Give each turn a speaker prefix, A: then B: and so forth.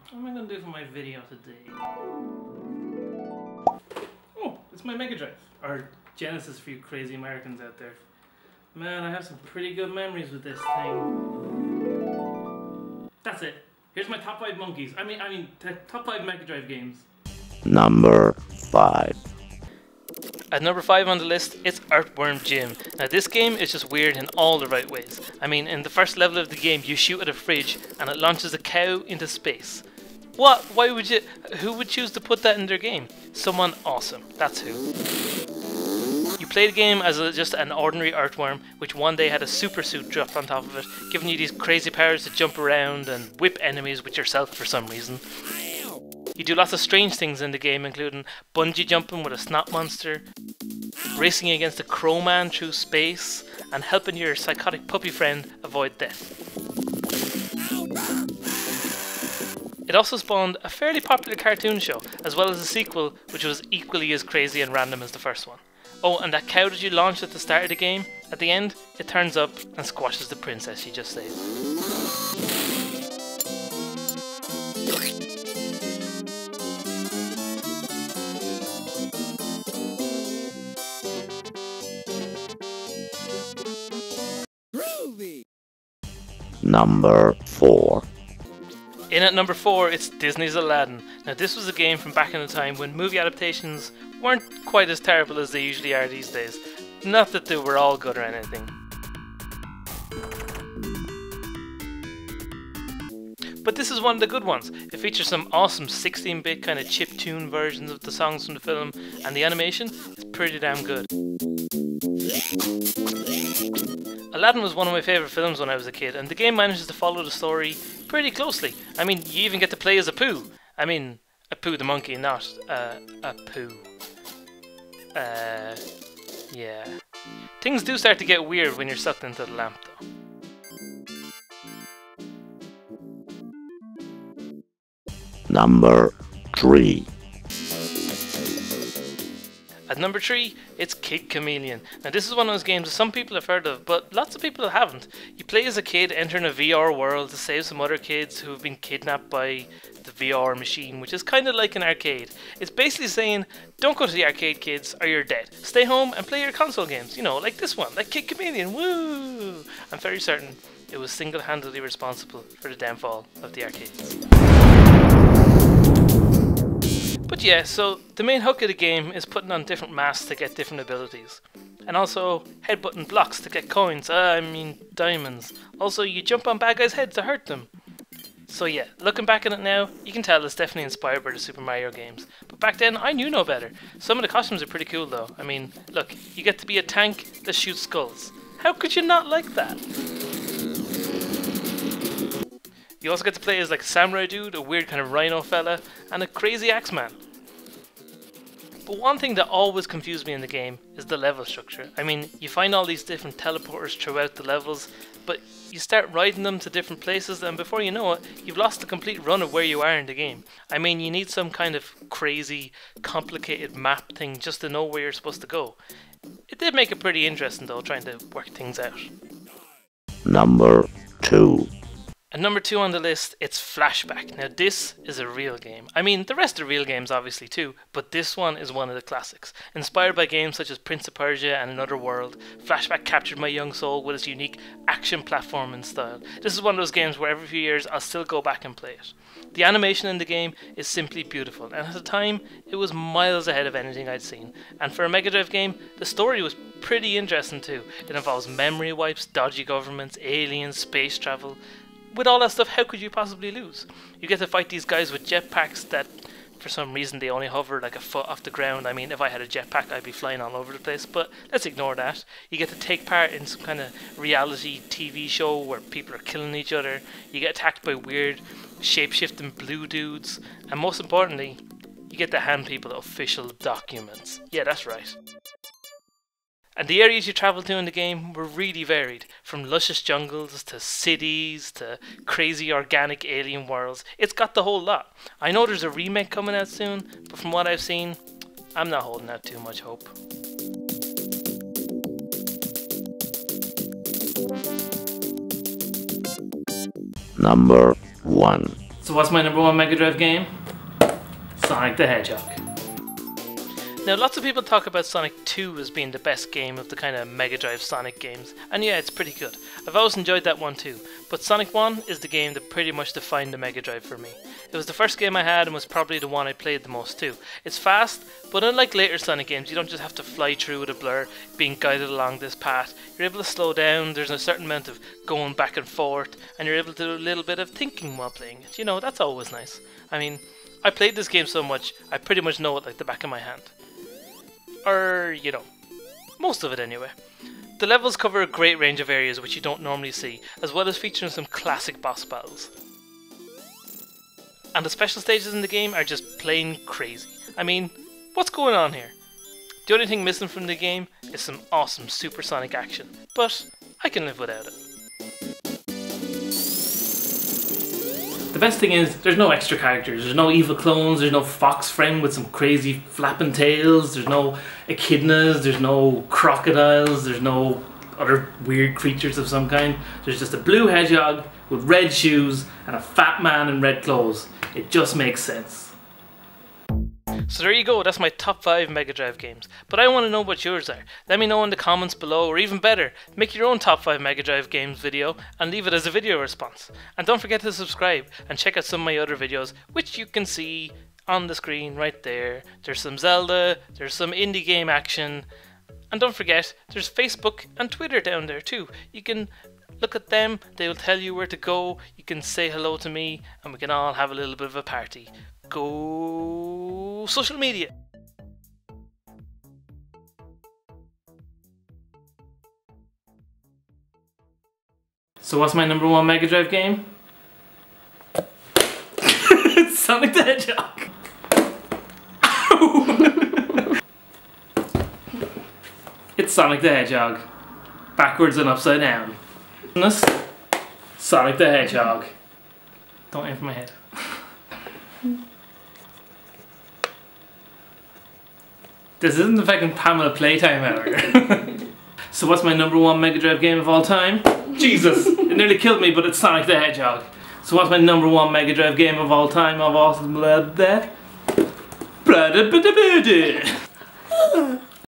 A: What am I going to do for my video today? Oh, it's my Mega Drive. Or Genesis for you crazy Americans out there. Man, I have some pretty good memories with this thing. That's it. Here's my top 5 monkeys. I mean, top 5 Mega Drive games.
B: Number 5.
A: At number 5 on the list, it's Earthworm Jim. Now this game is just weird in all the right ways. I mean, in the first level of the game, you shoot at a fridge and it launches a cow into space. What? Why would you? Who would choose to put that in their game? Someone awesome. That's who. You play the game as just an ordinary earthworm, which one day had a super suit dropped on top of it, giving you these crazy powers to jump around and whip enemies with yourself for some reason. You do lots of strange things in the game, including bungee jumping with a snot monster, racing against a crow man through space, and helping your psychotic puppy friend avoid death. It also spawned a fairly popular cartoon show, as well as a sequel which was equally as crazy and random as the first one. Oh, and that cow that you launched at the start of the game, at the end, it turns up and squashes the princess you just saved.
B: Number 4.
A: In at number 4, it's Disney's Aladdin. Now this was a game from back in the time when movie adaptations weren't quite as terrible as they usually are these days. Not that they were all good or anything. But this is one of the good ones. It features some awesome 16-bit kind of chiptune versions of the songs from the film, and the animation is pretty damn good. Aladdin was one of my favourite films when I was a kid, and the game manages to follow the story pretty closely. I mean, you even get to play as a Pooh. I mean, a Pooh the monkey, not a Pooh. Yeah. Things do start to get weird when you're sucked into the lamp, though.
B: Number 3.
A: At number 3, it's Kid Chameleon. Now this is one of those games that some people have heard of, but lots of people haven't. You play as a kid entering a VR world to save some other kids who have been kidnapped by the VR machine, which is kind of like an arcade. It's basically saying, don't go to the arcade, kids, or you're dead. Stay home and play your console games, you know, like this one, like Kid Chameleon, woo! I'm very certain it was single-handedly responsible for the downfall of the arcades. But yeah, so the main hook of the game is putting on different masks to get different abilities. And also headbutting blocks to get coins, diamonds. Also, you jump on bad guys' heads to hurt them. So yeah, looking back at it now, you can tell it's definitely inspired by the Super Mario games. But back then, I knew no better. Some of the costumes are pretty cool though. I mean, look, you get to be a tank that shoots skulls. How could you not like that? You also get to play as like a samurai dude, a weird kind of rhino fella, and a crazy axeman. But one thing that always confused me in the game is the level structure. I mean, you find all these different teleporters throughout the levels, but you start riding them to different places, and before you know it, you've lost the complete run of where you are in the game. I mean, you need some kind of crazy, complicated map thing just to know where you're supposed to go. It did make it pretty interesting though, trying to work things out.
B: Number 2.
A: At number 2 on the list, it's Flashback. Now this is a real game. I mean, the rest are real games obviously too, but this one is one of the classics. Inspired by games such as Prince of Persia and Another World, Flashback captured my young soul with its unique action platforming style. This is one of those games where every few years I'll still go back and play it. The animation in the game is simply beautiful, and at the time, it was miles ahead of anything I'd seen. And for a Mega Drive game, the story was pretty interesting too. It involves memory wipes, dodgy governments, aliens, space travel. With all that stuff, how could you possibly lose? You get to fight these guys with jetpacks that, for some reason, they only hover like a foot off the ground. I mean, if I had a jetpack, I'd be flying all over the place, but let's ignore that. You get to take part in some kind of reality TV show where people are killing each other. You get attacked by weird, shape-shifting blue dudes, and most importantly, you get to hand people official documents. Yeah, that's right. And the areas you travel to in the game were really varied, from luscious jungles to cities to crazy organic alien worlds. It's got the whole lot. I know there's a remake coming out soon, but from what I've seen, I'm not holding out too much hope.
B: Number 1.
A: So what's my number 1 Mega Drive game? Sonic the Hedgehog. Now lots of people talk about Sonic 2 as being the best game of the kind of Mega Drive Sonic games, and yeah, it's pretty good. I've always enjoyed that one too, but Sonic 1 is the game that pretty much defined the Mega Drive for me. It was the first game I had and was probably the one I played the most too. It's fast, but unlike later Sonic games, you don't just have to fly through with a blur, being guided along this path. You're able to slow down, there's a certain amount of going back and forth, and you're able to do a little bit of thinking while playing it. You know, that's always nice. I mean, I played this game so much, I pretty much know it like the back of my hand. Or, you know, most of it anyway. The levels cover a great range of areas which you don't normally see, as well as featuring some classic boss battles. And the special stages in the game are just plain crazy. I mean, what's going on here? The only thing missing from the game is some awesome supersonic action, but I can live without it. The best thing is, there's no extra characters, there's no evil clones, there's no fox friend with some crazy flapping tails, there's no echidnas, there's no crocodiles, there's no other weird creatures of some kind. There's just a blue hedgehog with red shoes and a fat man in red clothes. It just makes sense. So there you go, that's my top 5 Mega Drive games. But I want to know what yours are. Let me know in the comments below, or even better, make your own top 5 Mega Drive games video and leave it as a video response. And don't forget to subscribe and check out some of my other videos, which you can see on the screen right there. There's some Zelda, there's some indie game action, and don't forget, there's Facebook and Twitter down there too. You can look at them, they will tell you where to go, you can say hello to me, and we can all have a little bit of a party. Go social media. So what's my number 1 Mega Drive game? It's Sonic the Hedgehog. Ow! It's Sonic the Hedgehog. Backwards and upside down. Sonic the Hedgehog. Don't aim for my head. This isn't the fucking Pamela playtime hour. So what's my number 1 Mega Drive game of all time? Jesus! It nearly killed me, but it's Sonic the Hedgehog. So what's my number 1 Mega Drive game of all time? Of awesome blah blah blah.